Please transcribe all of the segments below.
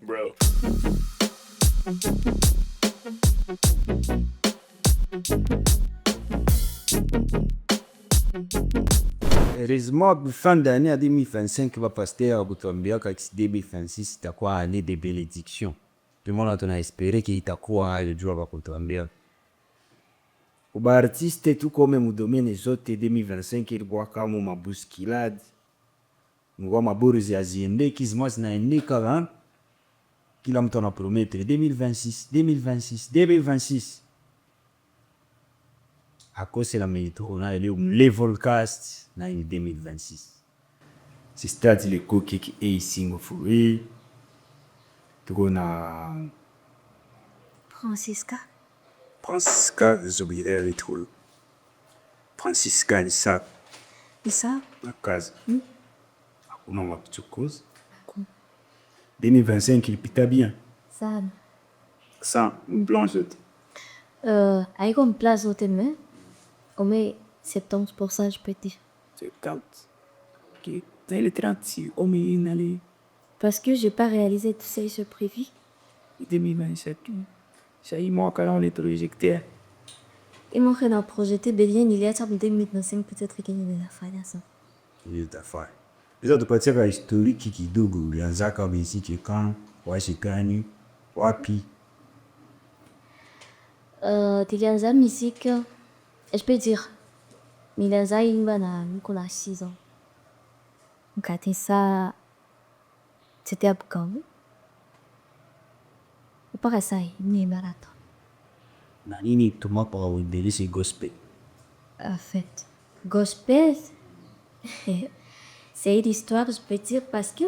Bro. Heureusement, fin d'année à 2025 va passer à Butuambia quand 2026 itakuwa année de bénédiction. Tout le monde a espéré qu'il itakuwa le jour wa kutuambia. Kwa artiste tu kome mudomene zote 2025 ilikuwa kama mabuskiladi. Ngwa maboruzi aziende kizima zinaendeka ha. Kila mtu anapromettre 2026, 2026, 2026. À cause de la météo, on a les volcasts dans 2026. C'est c'est-à-dire les coquilles qui sont ici au fourré. On a Francisca. Francisca, je oublié les trous. Francisca, il ça. Et ça? La case. On a ma petite cause. 2025, il pita bien. Ça. Ça, une blanchette. Avec une place au thème, on met 70%, je peux dire. C'est 40. Ok. Dans les 36, on met une allée. Parce que je n'ai pas réalisé tout ça, je prévu. 2027. Ça y manque alors les projecteurs. Et mon frère a projeté Bélien, il y a 2025, peut-être qu'il y a la fin de ça. Il est affaire. Les autres parties historiques qui dougou, il y a un zaka ici qui est quand, ouais, c'est connu, wapi. Tilianza musique, je peux dire, Milanza Ingana, Nicolas 6 ans. Donc, à ça, c'était à Bukavu. Ou pas à ça, il est marathon. Nanini, tout le monde pour avoir une c'est gospel. En fait, gospel, c'est une histoire, je peux dire, parce que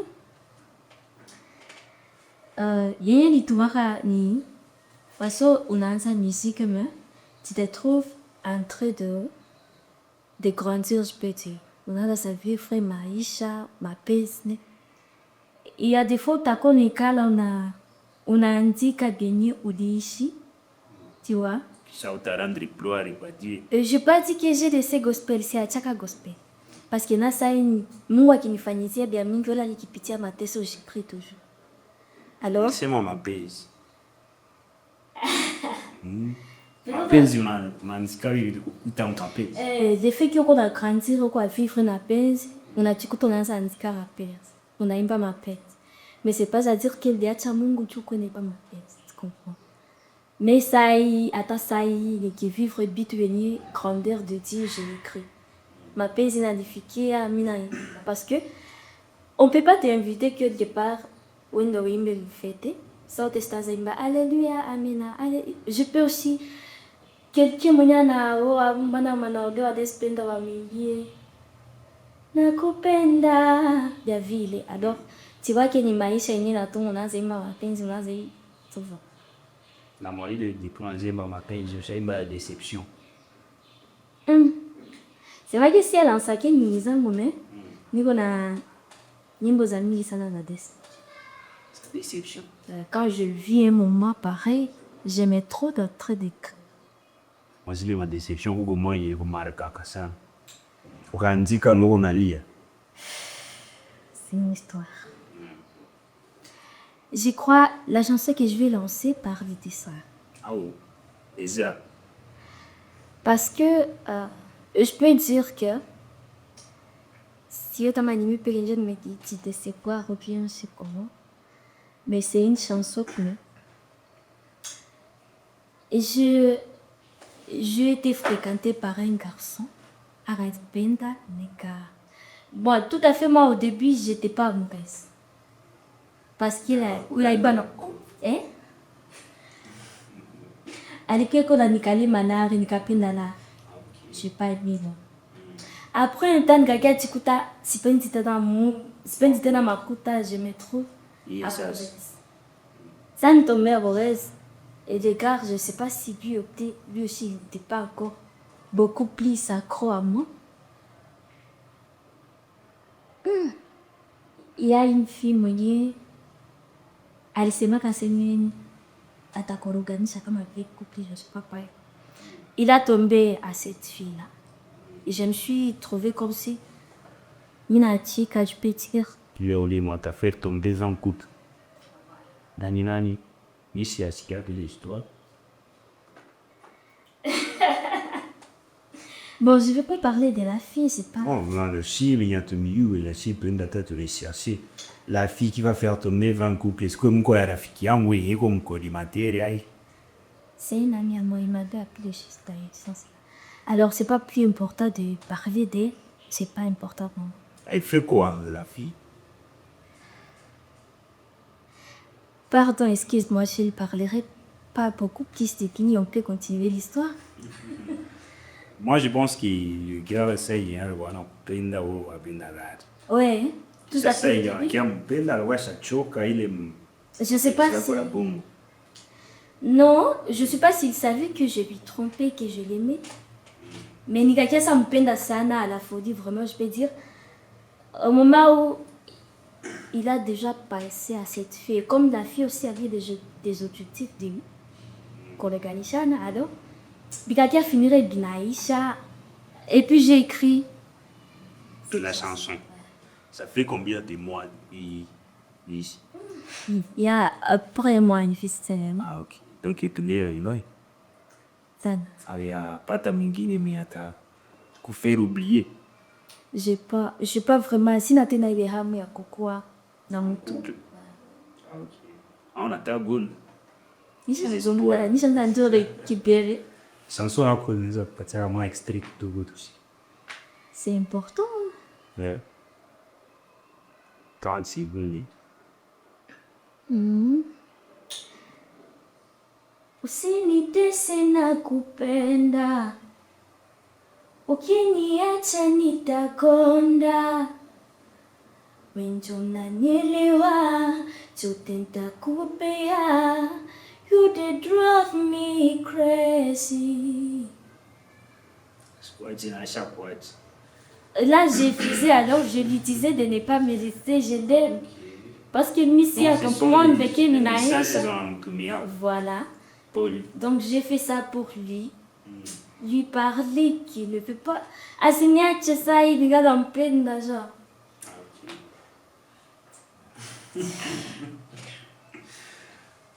il y a une histoire ni parce qu'on a une musique, mais tu te trouves en train de grandir, je peux dire. On a sa vie, frère Maïcha, ma pèse. Il y a des fois, t'as connu on a indiqué qu'à gagner ou d'ici, tu vois. Ça va rendre gloire et va dire. Je n'ai pas dit que j'ai laissé gospel, c'est à chaque gospel. Parce que na ça, moi qui me fanizia bien mingi wala nikipitia mateso, j'y prie toujours. Alors, C'est moi ma pèse. Ma pèse, on a un scary, il un tapé. des faits qu'on a grandi, qu'on a vivre na pèse, on a dit qu'on a un handicap à pèse. On a pas ma pèse. Mais c'est pas à dire qu'il y a chamungu tu connais pas ma pèse, tu comprends? Mais ça y, à ta ça y, qui vivre bit venir grandeur de Dieu, je l'écris. Ma pèse inadifiée à mina. Parce que on peut pas t'inviter que de part où on doit me fêter. Ça te stase imba alléluia amina. Je peux aussi quelqu'un mwenye na oa mbana manaogewa despenda wa mingie. Nakupenda ya vile. Alors, tu vois que ni maisha yenyewe na tu unazima mapenzi unazi souvent. Na moi, il est déplacé par ma pèse, je sais la déception. C'est vrai que si elle en sake ni zangu me, niko na nyimbo za mingi sana na des. Déception. Quand je vis un moment pareil, j'aimais trop d'être des cas. Moi, c'est ma déception, ou moi, il remarque à ça. Ukaandika leo unalia. C'est une histoire. Je crois la chanson que je vais lancer par des ça. Ah oh, déjà. Parce que je peux dire que si tu m'as animé, peut être me dit tu te sais quoi, reviens, c'est comment. Mais c'est une chanson que et j'ai été fréquentée par un garçon. Arrête Benda Neka. Bon, tout à fait, moi au début, j'étais pas amoureuse. Parce qu'il a eu bon. Hein? Alike ko na nikali manari nikapenda la. J'ai pas aimé non. Après un temps gaga tikuta sipendi tena makuta, j'aimais trop. Yes. Ça ne tombait amoureuse. Et les gars, je sais pas si lui aussi il n'était pas encore beaucoup plus accro à moi. Il y a une fille mwenye alisema kasemi atakoroganisha kama vile couple, je sais pas quoi. Il a tombé à cette fille-là. Et je me suis trouvée comme si Minati, quand je peux dire. Tu es au lit, moi, t'as fait tomber en couple. Nani nani, ici à Sika de l'histoire. Bon, je vais pas parler de la fille, c'est pas... Oh, dans le film, il y a ton milieu et la fille pleine de tête de les chercher. La fille qui va faire tomber 20 couples, est-ce que mon quoi la fille qui a envoyé comme collimateur, aïe. C'est une amie à moi, il m'a appelé juste dans le sens. Alors, c'est pas plus important de parler d'elle, c'est pas important pour moi. Elle fait quoi, la fille? Pardon, excuse-moi, je ne parlerai pas beaucoup plus de Kini, on peut continuer l'histoire. Moi, je pense qu'il y a essayé, hein, voilà, plein d'eau à Bendarat. Ouais, tout à Ça, il fait. y a un plein d'eau, ça choque, il est. Je sais pas si... Voilà, boum. Non, je sais pas s'il savait que je lui trompais, que je l'aimais. Mais Nikaki, ça me peine à Sana, à la folie, vraiment, je peux dire. Au moment où il a déjà passé à cette fille, comme la fille aussi avait des objectifs de Koleganishana, alors, Nikaki a fini avec Binaïcha. Et puis j'ai écrit. De la chanson. Ça fait combien de mois il ici? Il y a après moi une fille, Ah, ok. Donc, il te l'est, il est. Sana. Ah, il y a pas ta mingine, mais à ta. Qu'on fait oublier. J'ai pas vraiment. Si Natena il est ramé à Kokoa, dans mon tout. Ah, ok. Ah, on a ta goule. Ni j'en ai un récupérer. Chanson à cause de ça, peut-être vraiment extrait de goût aussi. C'est important. Ouais. 36 minutes. Usinitese na kupenda, ukiniacha nitakonda. Wenjo unanielewa, chote nitakupea. You did drive me crazy. C'est à chaque fois. Là, j'ai fusé, alors je lui disais de ne pas me laisser, je l'aime. Parce que Missy a comprendre que Minaïa. Voilà. Paul. Donc j'ai fait ça pour lui. Lui parler qu'il ne peut pas. Assigner ça, il regarde en peine d'argent.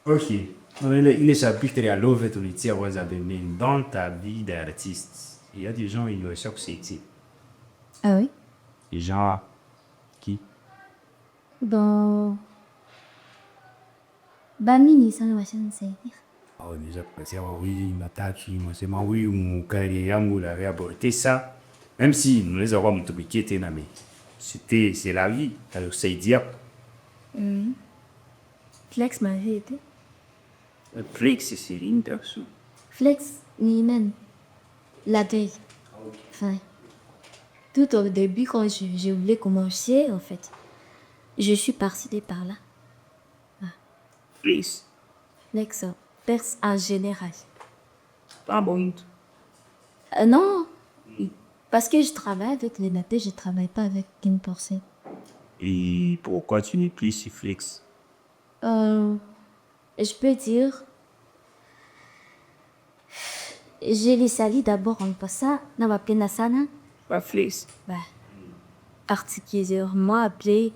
Ok. Il est chapitre à l'eau, tu les tiens aux abonnés. Dans ta vie d'artiste, il y a des gens qui ont chaque sétie. Ah oui? Des gens qui? Dans. Bamini, ça ne va pas. Oh, déjà, c'est oui, ma tâche, moi, c'est oui, mon carrière, mon la réaborder ça. Même si nous les avons multipliés, mais c'est la vie. Alors, c'est dire. Flex m'avait été. Flex, c'est l'interso. Flex, Nimen. La veille. Enfin. Tout au début, quand je voulais commencer, en fait, je suis partie par là. Flex. Flex, perse en général. Pas bon. Non, parce que je travaille avec les natés, je ne travaille pas avec une personne. Et pourquoi tu n'es plus si Flex? Je peux dire, je les salue d'abord en passant dans ma pleine sana. Pas Flex. Bah, particulièrement appelé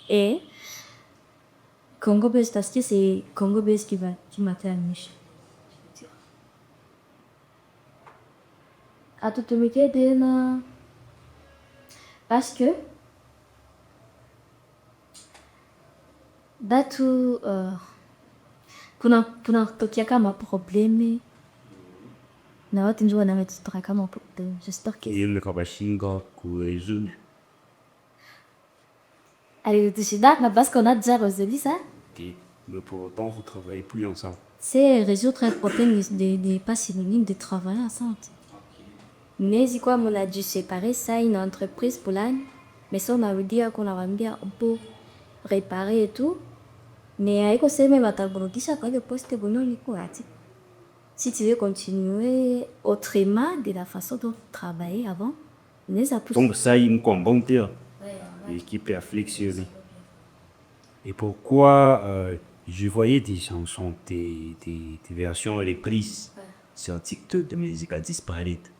et Congo Base, parce que c'est Congo Base qui m'a fait amiche. À tout le monde, parce que Datu kuna tokea kama probleme na watu ndio wanametutaka kama probleme. J'espère que Il le kabashinga kurezu. allez tushida parce qu'on a déjà résolu ça. Mais pour autant, vous travaillez plus ensemble. C'est résoudre un problème des pas synonyme de travailler ensemble. Mais si quoi on a dû séparer ça une entreprise pour l'année, mais ça on a dit qu'on a bien on peut réparer et tout. Mais avec ce même ataburudisha kwa ile poste bono liko ati. Si tu veux continuer autrement de la façon dont tu travaillais avant, les a Donc ça, il me comprend bien. L'équipe est afflictionnée. Et pourquoi je voyais des chansons, des versions reprises sur TikTok de musique à disparaître.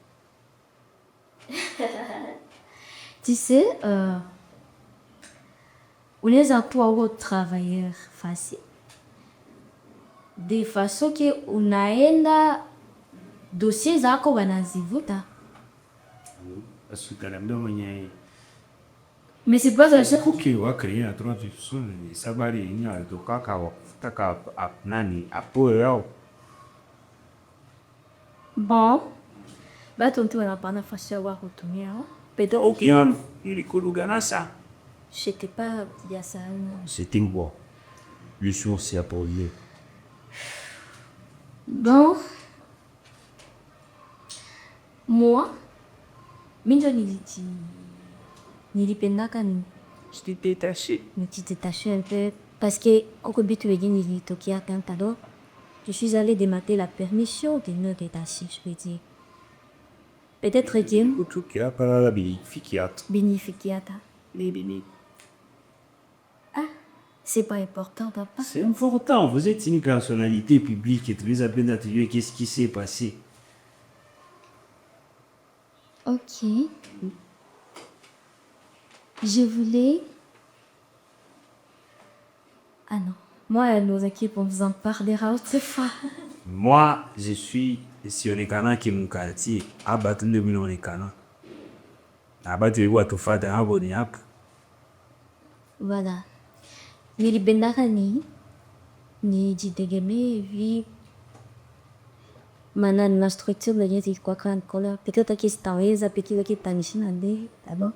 Tu sais, on les a pour avoir travailleurs facile. de façon que unaenda dossier zako wanazivuta. Asukaniambia mwenye Mais c'est pas un jeu. kuki wa créer un droit de sol ni sabari ni alitokaka wakutaka nani apoe yao. Bon, bato mtu wanapana fasi ya kutumia. Peut-être Okian ili kulugana ça. j'étais pas bien ça. C'était quoi? Le sourd c'est pour lui. Bon, moi, minjo nilipendaka Je t'ai détaché. nijidétacher un peu parce que koko bitu wengi nilitokea quand alors je suis allée demander la permission de me détacher, je veux dire. Peut-être que Kuchukia para la bénéficiate. bénéficiata. Les béni. C'est pas important, papa. C'est important. Vous êtes une personnalité publique et très à peine d'atelier. Qu'est-ce qui s'est passé? Ok. Je voulais. Ah non. Moi, nos équipes, on vous en parlera autrefois. Moi, je suis sur les canaux qui m'ont quartier. Abattu de millions de canaux. Abattu de quoi tout faire d'un abonné. Voilà. Nilipendaka nijitegemee hivi, maana nina structure lenye zilikuwa grand color. Peut-être que sitaweza, peut-être que tanishinda ndege. D'abord,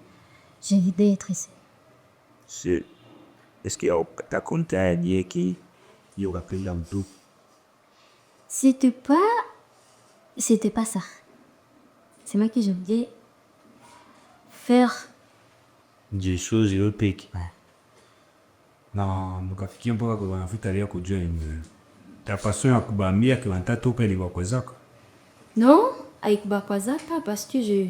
j'ai envie d'être ici. Est-ce qu'il y a ta compte à dire qui y aura plus d'ampleur? C'était pas ça. C'est moi que je voulais faire. Des choses européennes. Na mkafikia mpaka kwa wanafuta kujua ta façon ya kubambia kwa mtoto ili wakwezaka. Non, avec Bakwazaka, parce que je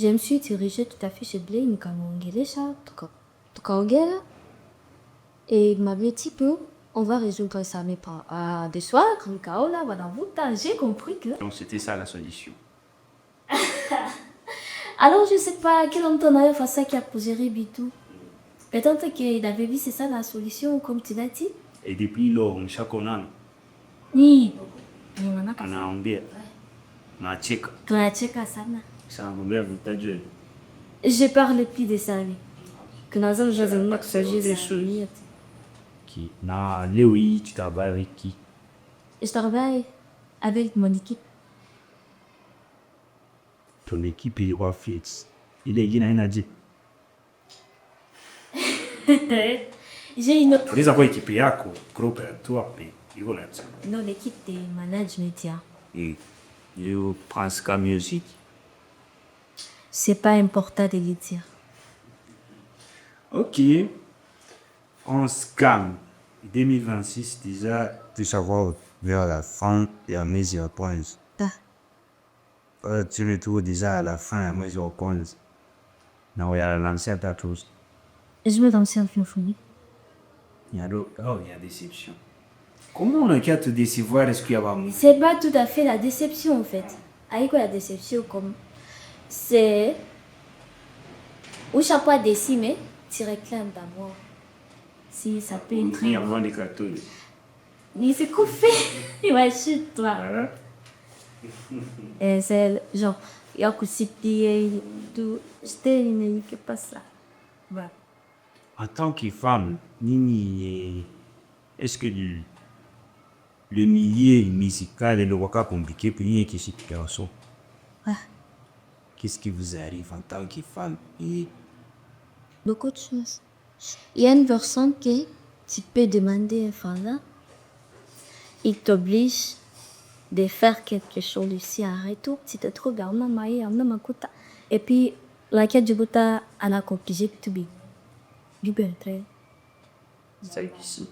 me suis dirigée tout à fait chez Blaine, nikamuongelesha, tukaongea, et il m'avait dit que on va résoudre ça, mais pas de soir, nikaona wanavuta, j'ai compris que... Donc c'était ça la solution. Alors je sais pas quel homme t'en avait fait ça qui a posé Bitou. Peut-être qu'il avait vu c'est ça la solution, comme tu l'as dit. Et depuis lors, chaque année, Ni anaambia nacheka. tunacheka sana. Sanaambia mtaje. Je parle plus de ça, lui. Que nous avons joué un match de chouille. Qui na leo hii tu travailles avec qui? Je travaille avec mon équipe. Ton équipe est Wafits. Il est inaje. J'ai une autre. Unaweza kuwa ekipe yako, groupe ya toi, mais iko na tsa. Non, l'équipe de management, yeah. Et you pense qu'à musique. C'est pas important de le dire. Ok. On se calme. 2026 déjà. Tu savoir vers la fin et à mesure point. Ah. Tu le trouves déjà à la fin à mesure point. Non, il y a l'ancien tatouage. Je me danser en symphonie. Il y a d'autres. Oh, il y a déception. Comment on a qu'à te décevoir? Est-ce qu'il y a pas C'est pas tout à fait la déception en fait. Avec quoi la déception comme c'est où chaque fois décimé, tu réclames d'abord. Si ça peut être. Il y a vraiment des cartons. Mais c'est qu'on fait. Ouais, chute toi. Voilà. Et c'est genre, il y a que si tout. J'étais une qui passe ça. Ouais. En tant que femme, Nini, est-ce que le milieu musical est le waka compliqué pour une qui est garçon? Ouais. Qu'est-ce qui vous arrive en tant que femme? Beaucoup de choses. Il y a une personne que tu peux demander un femme, il t'oblige de faire quelque chose ici à retour. Si tu te trouves dans un maïe, en un makuta. Et puis, la quête du bouta, elle a obligé de bien. Du bien, très. Ça ici.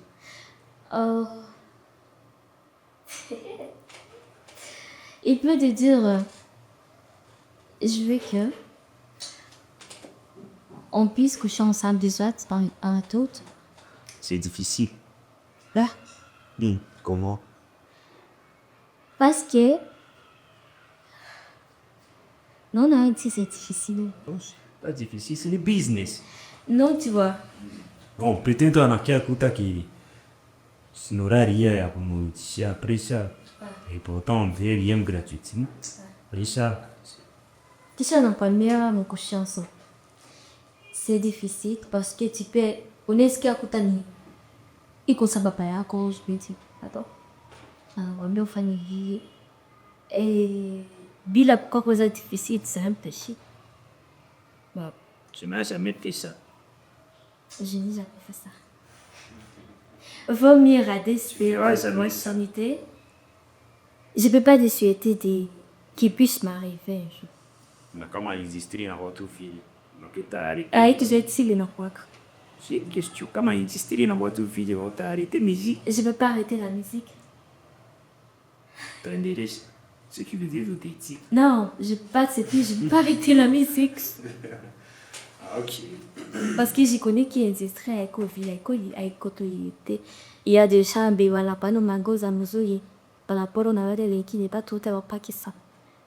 Il peut te dire, je veux que on puisse coucher ensemble des autres par un autre. C'est difficile. Là. Comment? Parce que non, non, si c'est difficile. Non, c'est pas difficile, c'est le business. Non, tu vois. Bon, peut-être on a quelqu'un qui Sinoraria ya kumrudishia presha. Et pourtant on veut rien gratuitement. Presha. Kisha nakwambia mkushanso. C'est difficile parce que tu peux unasikia kutani iko sababu yako usipiti. Attends. Anakwambia ufanye hii. Bila kwa cause difficile, c'est un péché. Bah, Tu m'as jamais fait ça. je n'ai jamais fait ça. Vaut mieux rater Ouais, ça moi me- sanité. Je peux pas te souhaiter qu'il puisse m'arriver un jour. Mais comment exister dans votre fille? Donc t'as arrêté. Aí tu jeito se na quoi. C'est une question. Comment exister dans votre fille? T'as arrêté musique. Je peux pas arrêter la musique. Attendez, ce qui veut dire que t'es type. Non, je peux pas accepter, je peux pas arrêter la musique. Ah, ok. Parce que je connais qui existe avec Covid, avec Kotoyete. Il y a des chambres, voilà, pas nos mangos à Mouzoui. Par rapport au Nawade, qui n'est pas tout à pas qui ça.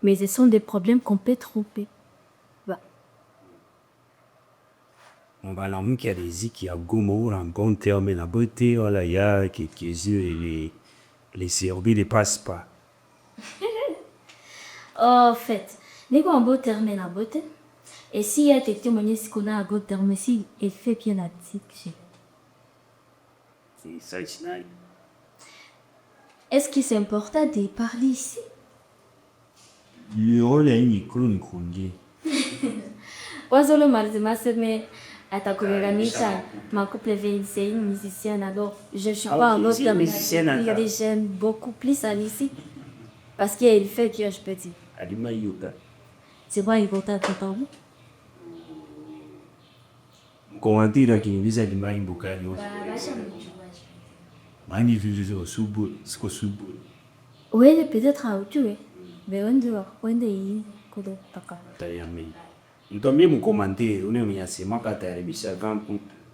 Mais ce sont des problèmes qu'on peut tromper. Bah, On va l'emmener qu'il y a des zik qui a gomo en bon terme la beauté, voilà, il y a quelques-uns et les services ne passent pas. en fait, les gars ont beau terme la beauté. Et s'il y a des témoignages qu'on a un beau terme, si il fait bien la petite. C'est ça, c'est Est-ce que c'est important de parler ici? le rôle est une clone congé. Wazolo malzima seme atakuleganisha ma couple c'est une musicienne alors je suis pas en ok, autre c'est une musicienne, il y a des jeunes beaucoup plus à ici parce qu'il fait que je peux dire Alima yoga. c'est pas important pour toi. Commentaire qui vise à l'image bocale. Mani vise au sous-bout, c'est au sous-bout. Oui peut-être à autre mais on doit y kodo taka. Nous tombe mon commentaire, on est mis à ces manques à terre, mais ça va.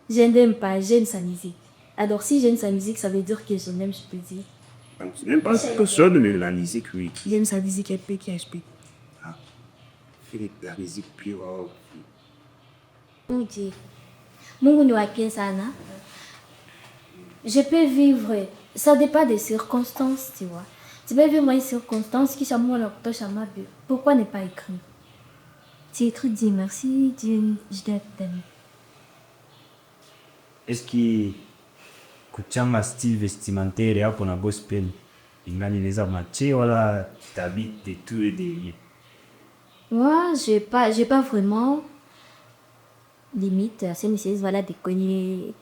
Je n'aime pas, j'aime sa musique. Alors si j'aime sa musique, ça veut dire que je l'aime, je peux dire. C'est même pas personne de la musique, oui. J'aime sa musique, elle peut qui explique. Philippe, la musique pure. Ok. Mungu ni wa pia sana. Je peux vivre, ça dépend des circonstances, tu vois. Tu peux vivre une circonstance qui s'amour la kutosha mabe. Pourquoi ne pas écrire? Tu écris, dis merci, dis je t'aime. Est-ce que kuchanga style vestimentaire hapo na gospel inganileza mache wala t'habites de tout et de rien? Moi, j'ai pas vraiment limite. C'est nécessaire, voilà, de cogner.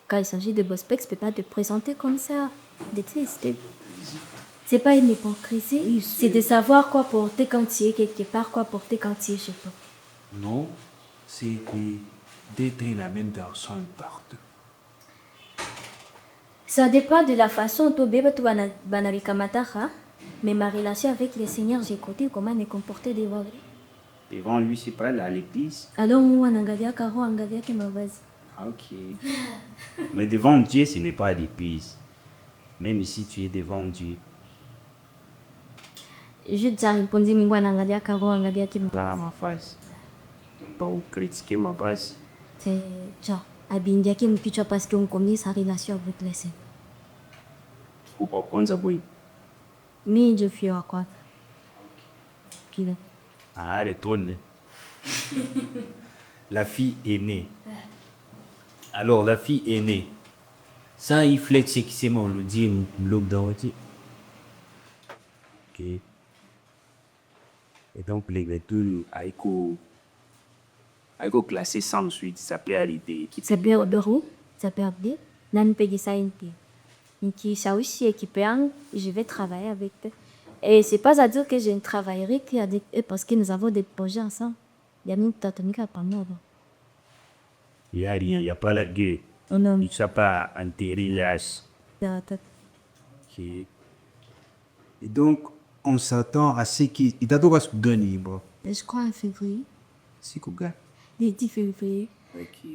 Quand il s'agit de gospel, je peux pas te présenter comme ça. C'est pas une hypocrisie, c'est de savoir quoi porter quand tu es quelque part, quoi porter quand tu es chez toi. Non, c'est d'être la même personne partout. Ça dépend de la façon dont mais ma relation avec le Seigneur, j'ai écouté comment me comporter devant lui. Devant lui, c'est pas là, à l'église. Alors, moi, angalia karo, angalia que ma base. Ah, ok. Mais devant Dieu, ce n'est pas à l'église. Même si tu es devant Dieu. Je t'ai répondu, mais moi, angalia karo, angalia que ma Là, ma face. Pas vous critiquer ma face. c'est genre, abindia qui me piche parce qu'on connaît sa relation avec le Seigneur. Faut pas prendre ça, oui. Mais je suis à quoi? Puis là. Ah, elle est tournée. La fille est née. Alors, la fille est née. Ça, il flèche ce qui s'est mon le dit, l'autre dans le dit. Ok. Et donc, les véhicules, aïko classé sans suite, ça peut arrêter. Ça peut berou, ça peut bien. Nan pegi ça inti. Inti ça aussi équipé, je vais travailler avec eux. Et c'est pas à dire que je ne travaillerai qu'avec eux parce que nous avons des projets ensemble. Il y a une tatonika à moi. Il n'y a rien, il n'y a pas la guerre. Oh non, Il ne s'est pas enterré l'âge. Ok. Et donc, on s'attend à ce qu'il t'a tout se donner, bro. je crois en février. Si, quoi? Le 10 février. Ok.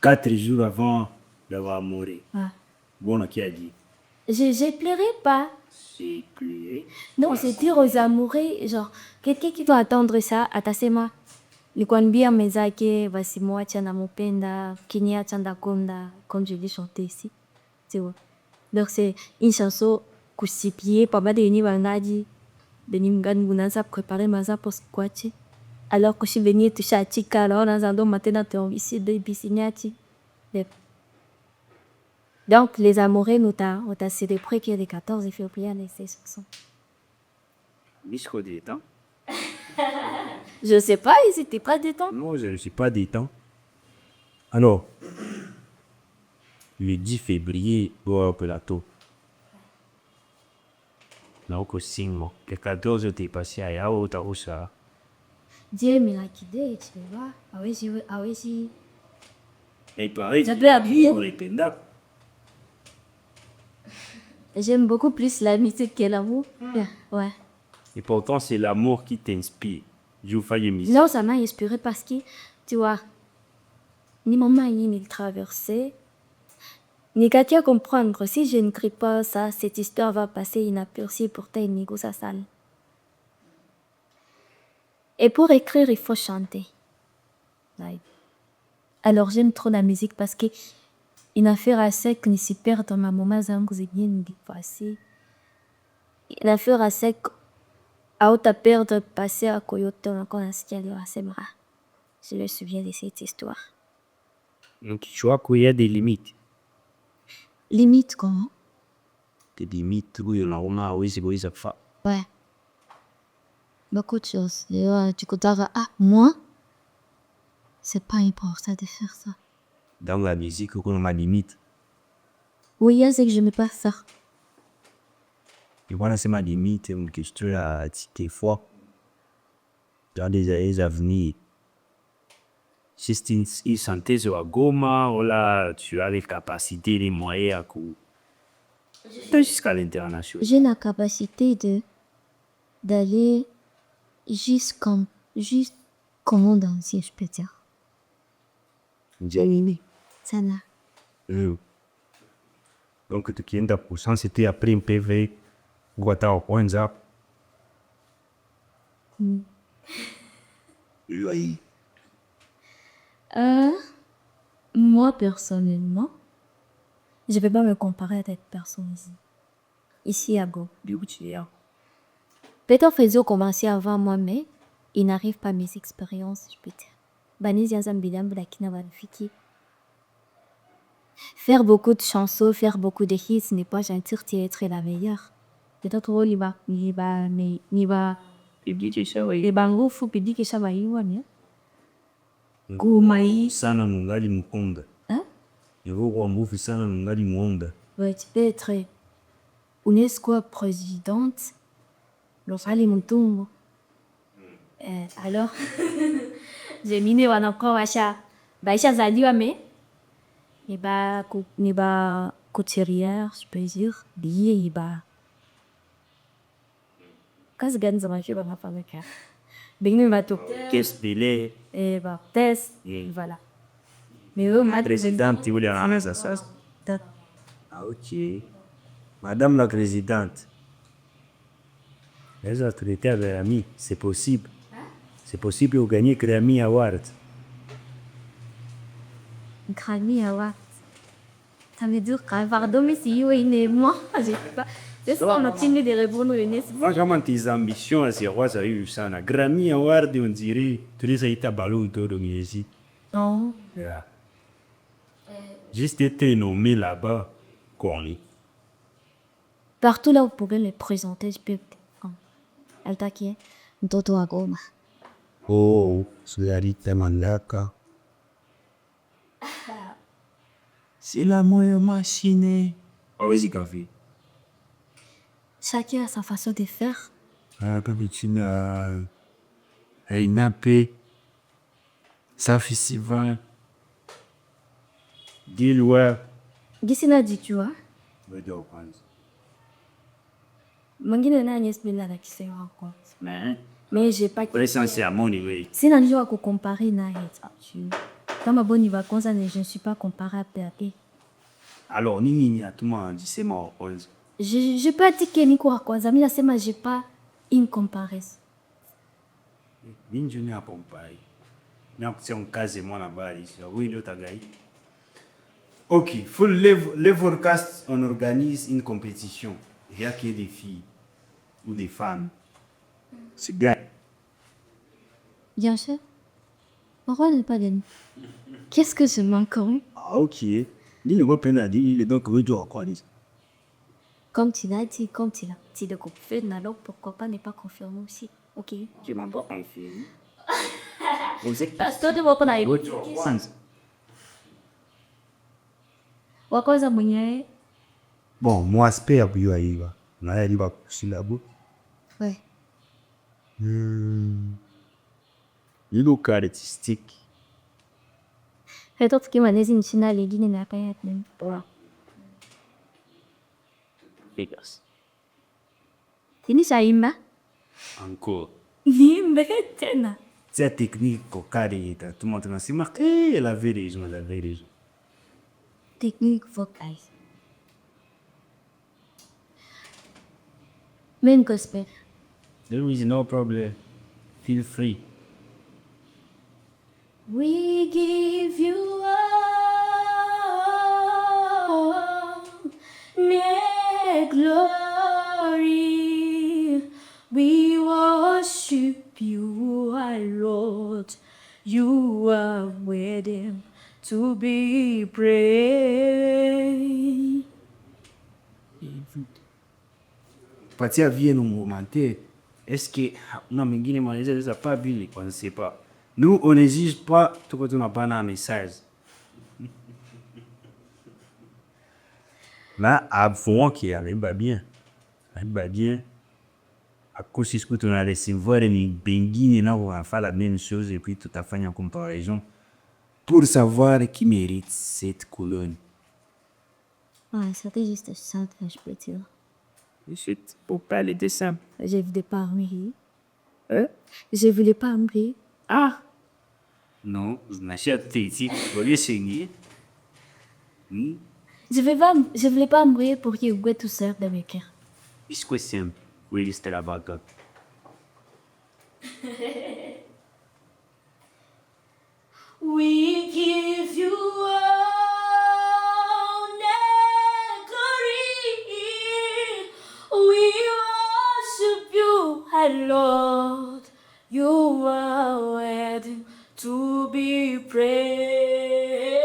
4 jours avant d'avoir mouru. Ah. Bon, qui a dit? Je pleurais pas. C'est plus. Non, c'est dire aux amoureux, genre, quelqu'un qui doit attendre ça, atasema. Nikwambia mwenzake basi mwacha na mupenda, kinia chanda konda, comme je l'ai chanté ici. tu vois. Donc c'est une chanson que je pieds, pas mal de ni vanadi, de ni m'gan m'unanza préparer maza pour squatter. Alors que je suis venue toucher à Tika, alors dans un dos maintenant tu es ici de Bissiniati. Donc les amoureux nous t'a célébré qu'il y a les 14 février et ces chansons. Jusqu'au détente. Je sais pas, ils étaient pas détendus. Non, je ne suis pas détente. Alors, le 10 février, au plateau. Donc, au signe, le 14, tu es passé à Yao, tu as où ça? Dieu me l'a quitté, tu vois. Ah oui, si. Et pareil, J'avais appuyé. pour les pendacs. J'aime beaucoup plus la musique que l'amour. Ouais. Et pourtant, c'est l'amour qui t'inspire. Je vous fais une mission. Non, ça m'a inspiré parce que, tu vois, ni maman il traversait, ni qu'à comprendre, si je n'écris pas ça, cette histoire va passer inaperçue pour tes nigo sa salle. Et pour écrire, il faut chanter. Like. Alors j'aime trop la musique parce que une affaire à sec ni si perd dans ma maman zangu zingine ni passé. Une affaire à sec à haute perdre passer à Coyote encore un ciel à Semra. Je me souviens de cette histoire. Donc, tu vois qu'il y a des limites. Limite comment? Des limites, oui, on a, oui, c'est quoi ça fait. Ouais. Beaucoup de choses. Et, tu peux dire, ah, moi, c'est pas important de faire ça. Dans la musique, on a des limites. Oui, c'est que je n'aime pas ça. Et voilà, c'est ma limite, une question à des fois. Dans des années à venir. Juste une santé sur la Goma, là, tu as les capacités, les moyens à coup. Jusqu'à l'international. J'ai la capacité d'aller juste comme monde entier, je peux dire. J'ai aimé. Ça là. Donc, tu qui est pour ça, c'était après un PV, Guata au point ça. Oui. Moi, personnellement, je ne vais pas me comparer à cette personne ici. Ici à Go. Peut-être qu'ils ont commencé avant moi, mais ils n'arrivent pas à mes expériences, je peux dire. Faire beaucoup de chansons, faire beaucoup de hits, ce n'est pas gentil d'être la meilleure. Peut-être que il va, Goumaï. Sana nungali mkonda. Hein? Yego kwa mbufi sana nungali mwonda. Ouais, tu peux être UNESCO présidente, Rosali Mutumbo. Alors, j'ai miné encore Acha. Baïcha Zaliwa, mais il va couturière, je peux dire, lié, il va. Qu'est-ce que je vais faire avec ça? Bing va tout. Qu'est-ce délai? Et bah, test, voilà. Mais eux, ma Présidente, tu voulais ramener ça? Ah, ok. Madame la présidente. Les autorités avec l'ami, c'est possible. C'est possible de gagner Grammy Award. Grammy Award. Ça veut dire que, pardon, mais si vous êtes moi, je ne sais pas. C'est ça, on a continué de répondre au NS. Franchement, tes ambitions, c'est quoi ça a eu ça? Grammy Award, on dirait, tu les as été ballot autour de ici. Non. Yeah. Juste été nommé là-bas, connu. Partout là où vous pouvez les présenter, je peux. Elle t'a qui est Dodo Agoma. Oh, c'est Mandaka. C'est la moyenne machine. Oh, vas-y, café. Chacun a sa façon de faire. Ah, Capitine, elle n'a pas. Ça fait si bien. Dis-le. Gisina dit, tu vois. Mais de quoi? Mangine na nyesbila la kisema encore. Mais j'ai pas. Pour l'essentiel, à mon niveau. Si on doit comparer na comme bon il va concerner, je ne suis pas comparable à lui. Alors, Nini, à tout le monde, c'est mort. Je peux dire que Nico a quoi, Zamila Sema, j'ai pas une comparaison. Nini, je n'ai pas compris. Mais c'est un cas de moi là-bas. Oui, l'autre gars. Ok, pour les forecasts, on organise une compétition. Il n'y a que des filles ou des femmes. C'est gagne. Bien sûr. Pourquoi ne pas gagner? Qu'est-ce que je manque? Ah, ok. Dis le mot penalty, il est donc retour à quoi, Comme tu l'as dit, comme tu l'as dit de confirmer, alors pourquoi pas ne pas confirmer aussi? Ok. Je m'en vais en film. Parce que tu vas pas aller. Wakoza mwenyewe. Bon, moi, j'espère que tu vas. On a dit que là-bas. Ouais. Il look artistique. Hata tukimaliza nchi na lingine na hapa yetu. Poa. Vegas. Tinishaimba? Encore. Niimbe tena. Cette technique, au carré, tout le monde a marqué. Elle avait raison, elle avait raison. Technique vocale. Même gospel. There is no problem. Feel free. We give you all the glory. We worship you, our Lord. You are worthy to be praised. Patia vient nous momenter. Est-ce que non, mais Guinée Malaise, ça pas bien, on ne sait pas. Nous, on n'exige pas tout ce qu'on n'a pas un message. Là, avant qu'il arrive bien. Arrive bien. À cause de ce que tu as laissé voir, les Benguine, on va faire la même chose et puis tout à fait en comparaison. Pour savoir qui mérite cette colonne. Ouais, c'était juste ça que je peux dire. C'est pour parler de ça. Je voulais pas mourir. Hein? Je voulais pas mourir. Ah! Non, je n'achète ici. Je vais essayer. Oui. Je voulais pas mourir pour qu'il y ait tout seul dans mes cœurs. C'est simple. Oui, c'était la bague. We give you all the glory. We worship you, our Lord. You are worthy to be praised.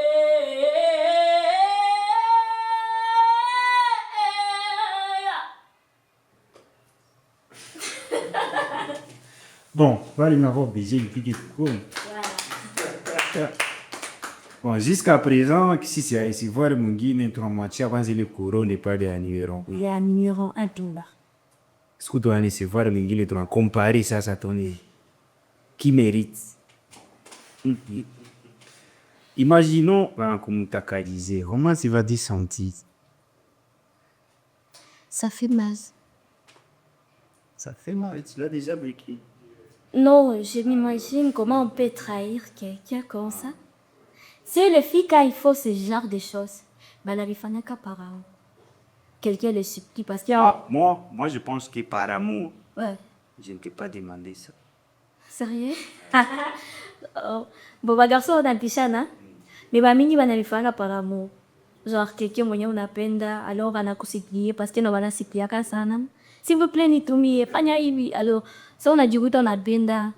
Bon, voilà, il m'avoir baisé une petite courbe. Bon, jusqu'à présent, si c'est voir mon guide, tu as moitié avant le courant n'est pas de numéro. Il y a un numéro 1 tout là. Ce que tu as c'est voir mon guide, tu as comparé ça à ton qui mérite. Imaginons, comme tu as dit, comment tu vas te sentir? Ça fait mal. Ça fait mal, tu l'as déjà vécu. Non, je m'imagine comment on peut trahir quelqu'un comme ça. C'est le fille quand il faut ce genre de choses. Ben, la rifana qu'à par amour. Quelqu'un le supplie parce que... Ah, moi, je pense que par amour, Ouais. je ne t'ai pas demandé ça. Sérieux? Oh. Bon, bah, garçon, on a pichana. Mais bah, mingi banalifanga par amour. Genre, quelqu'un mwenye unapenda, alors anakusikia parce que no banasikiaka sana. S'il vous plaît, nitumie, fanya hivi. Alors, ça, on a dit oui, on a benda,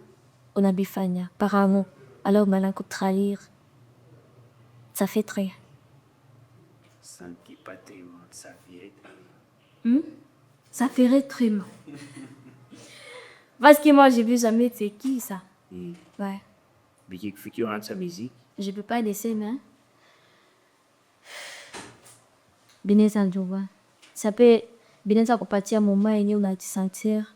on a bifanya, par amour. Alors, maintenant, trahir, ça fait très. Ça ne dit pas tellement, ça fait. Ça ferait très mal. Parce que moi, je veux jamais c'est qui ça. Ouais. Mais qui fait qu'il y aura sa musique. Je peux pas laisser, mais. Bineza njova. Ça peut. Bineza kupatia moment yenye unajisentir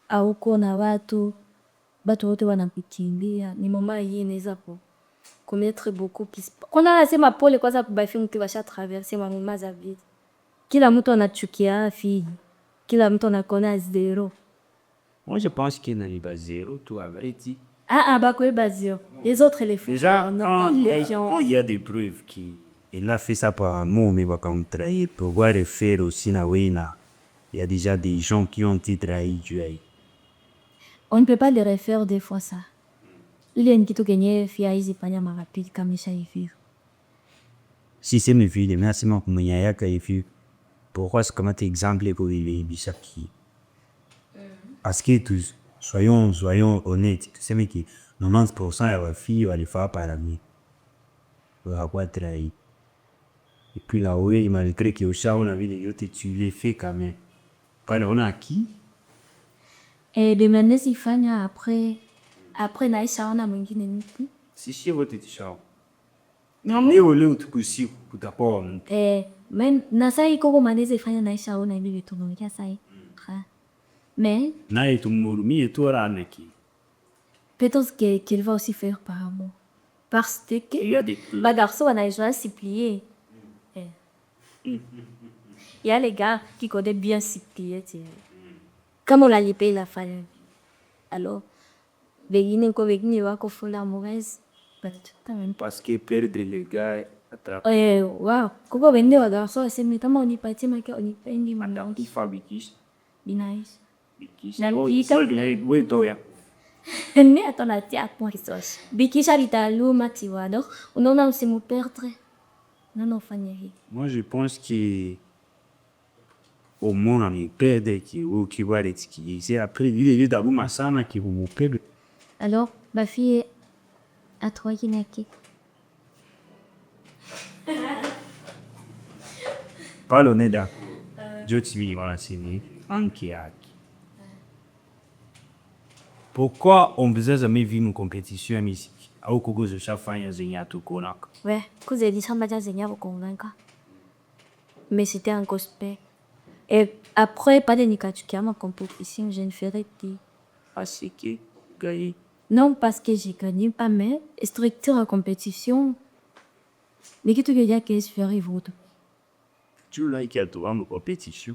auko na watu wote wanakukimbia, ni moment yenye inaweza kumettre beaucoup plus. Kwanza nasema pole kwanza kubafi mtu washa traverser mamoma za vita. Kila mtu anachukia fille. Kila mtu anakona zero. Moi, je pense qu'il n'y a pas zéro, tout à vrai dit. Bah quoi, bazio. Les autres, les fous. Déjà, il il y a des preuves qui. Il a fait ça par amour, mais va comme trahir. Pour voir le faire aussi, il y a déjà des gens qui ont été trahis, On ne peut pas les refaire des fois ça. Il y a une petite qui fia hizi panya marapili kama ishaivir. Si c'est mes filles, merci mon moyen que il pourquoi c'est comment exemple pour les bishops qui. Parce que tous, soyons honnêtes, tu sais, mais qui 90% de leurs filles vont les faire par la nuit. Pour avoir trahi. Et puis là, oui, malgré que au chat, on a vu les autres, tu les fais quand même. Pas on a qui? Et de manière si fanya après naishaona mwingine mtu. Si chez votre t-shirt. Non, mais au lieu de coucher, pour d'abord. Men na sai koko maneze fanya naishaona hivi vitu vya sai. Mais Na tout le monde, et toi, là, qui. peut-être qu'il va aussi faire par amour. Parce que Il y a des. ma garçon a déjà s'y plier. Il y a les gars qui connaissent bien s'y plier. Comme on l'a lipé la fallait. Alors, begine ko begine wako full amoureuse. Parce que perdre les gars, attrape. Wow. Kuko wende wa garçon aseme kama unipatie make unipendi Madame qui fabrique. binais. Na pika. Oui, toi. Ne atanatia kwa kisoshi. Bikisha litaluma tiwado. Unaona usimuperdre. Non, fanya hii. Moi, je pense que au monde, on est perdre qui va être qui. C'est après, il est d'abord ma sana qui vous perdre. Alors, ma fille est à toi qui n'est qui. Pas l'honnête d'accord. Je te dis, voilà, c'est né. Ankiak. Pourquoi on faisait jamais vivre une compétition à musique? Au Congo, je chaque fois, il y a tout konak. Ouais, que j'ai dit ça m'a déjà au convaincre. Mais c'était un gospel. Et après, pas de Nikatuki, ma compétition, je ne ferai plus. Parce que, gagné. Non, parce que j'ai gagné pas mal. Structure en compétition. Mais qui te dit que je ferai votre? Tu l'as qui a tout en compétition.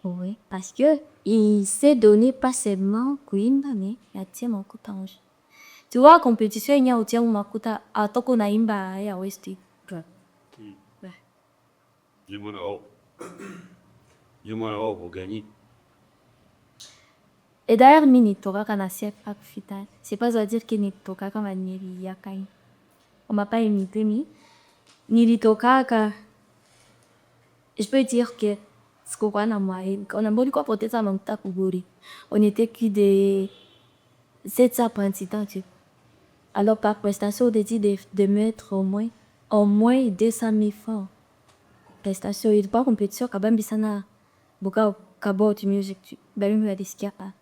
Oui, parce que il s'est donné pas seulement kuimba, mais il a tiré mon coup d'ange. Tu vois, compétition, il y a aussi un makuta à toko na imba ya westi. Je m'en pour gagner. Et d'ailleurs, mini toka kana chef pas fital. C'est pas à dire que ni toka kama nili yakai. On m'a pas imité mi. Nili toka ka. Je peux dire que ce qu'on a moyen, on a beaucoup quoi porter ça dans ta kuburi. On était qui de 700 participants. Alors par prestation, on dit de mettre au moins 200 000 francs. Prestation, il pas compétition quand même bisana. Boka kabot music, ben me risquer pas.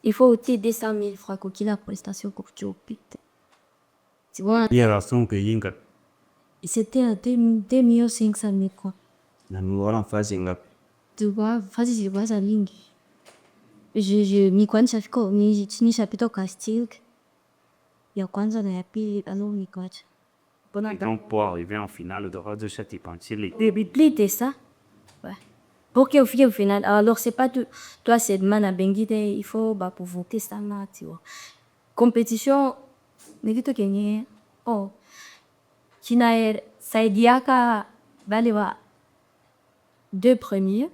Il faut aussi 200 000 francs pour qu'il a prestation pour tu opite. Tu vois? Il y a la son que yinga. C'était à 2 500 000 quoi. Na nous en face inga. Tu vois, vas-y, je vois ça ligne. Je mi kwanza fiko ni chapitre casting. Ya kwanza na ya pili alors ni kwacha. Et donc, pour arriver en finale, de de cette épanchée, les Plus ça. Ouais. Pour qu'au final, alors c'est pas tout. Toi, c'est de man à bengide, il faut bah, pour voter ça là, tu vois. Compétition, mais tu te gagnes. Oh. Kinaer, ça dit que les 2 premiers.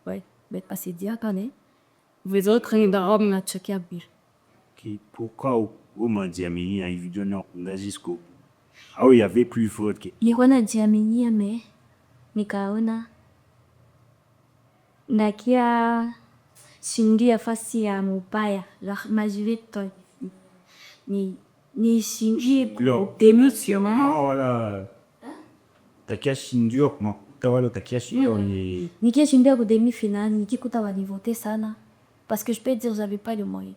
Ouais, mais pas c'est dire qu'on est. Vous autres, ils doivent me checker à bien. Pourquoi au Mandiamini a évidemment non, on jusqu'au. Ah oui, il y avait plus fort que. Nilikuwa jiaminia me nikaona nakia shindia fasi ya mubaya la majorité ni shingi démission. Ah voilà. T'as qu'à shindur, non? T'as voilà, t'as qu'à shindur. Nikia shindia au demi-finale, nikikuta walivote sana parce que je peux dire j'avais pas de moyens.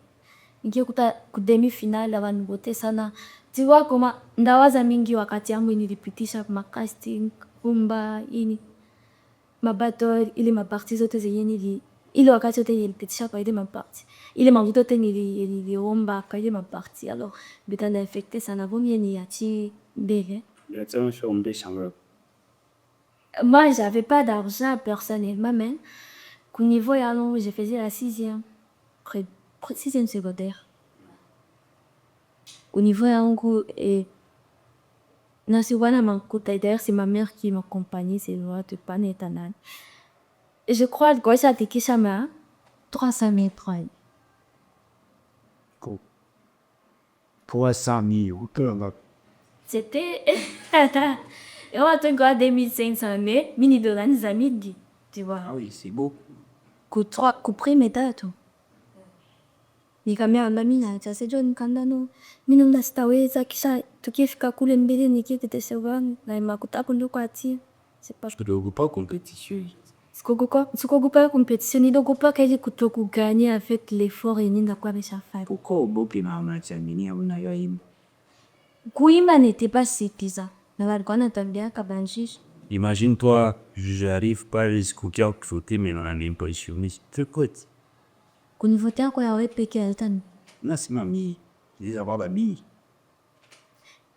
Nikikuta ku demi-finale walivote sana. Tu vois comment ndawaza mingi wakati yangu nilipitisha makasting umba ini mabato ili maparti zote zenye ili wakati yote nilipitisha kwa ile maparti ile mambo yote niliomba kwa ile maparti alors bitanda affecté sana vomie ni ati mbele. Moi j'avais pas d'argent personnellement mais au niveau ya long je faisais la 6e près 6e secondaire. Au niveau yangu et nasiwana makuta d'ailleurs c'est ma mère qui m'accompagnait c'est loin de panetanane. Je crois que ça tikisha ma 300 000 francs. 300 000. C'était Et on attend encore 2500 mais mini de l'année amis dit. Tu vois. Ah oui, c'est beau. Kuprime tatu. Nikaambia mimi sasa John kandano mimi ndo sitaweza kisha tukifika kule mbele nikitetesewa na makutapo ndo kwa ati. C'est pas Kidogo pa compétition. sikogopa compétition nidogopa kaje kutokuganya avec l'effort yenye ndakuwa nimeshafanya. Pourquoi ubopi na unachaminia unayoimba? Kuimba n'était pas suffisant. Na walikuwa wanatambia kabanjisha. Imagine-toi, j'arrive pas jusqu'au cœur de sauter, mais on a l'impressionniste. Tu écoutes? Kunivotea kwa yawe peke yake. Non, c'est mamie. Les avoir d'amis.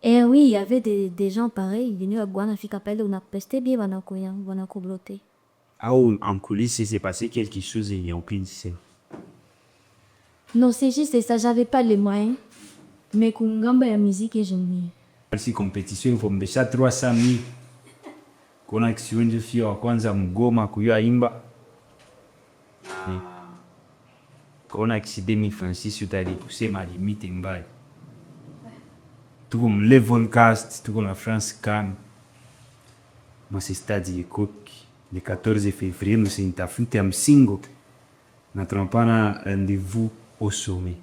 Eh oui, il y avait des gens pareils, venus à Guana fika pale unapeste bien wanakublote. Ah, en coulisses, il s'est passé quelque chose et on peut dire. Non, c'est juste ça, j'avais pas les moyens. Mais kungamba ya musique et j'aime. Si compétition, il faut me baisser 300 000. Kuna kisiwanja fio wa kwanza Mgoma kuyua imba. Kuna kisi 2026 utali kusema limite mbaya. Tuko level cast, tuko na France Can. Moi c'est stade Yekok. Le 14 février, nous c'est une tafute à Msingo. Nous avons un rendez-vous au sommet.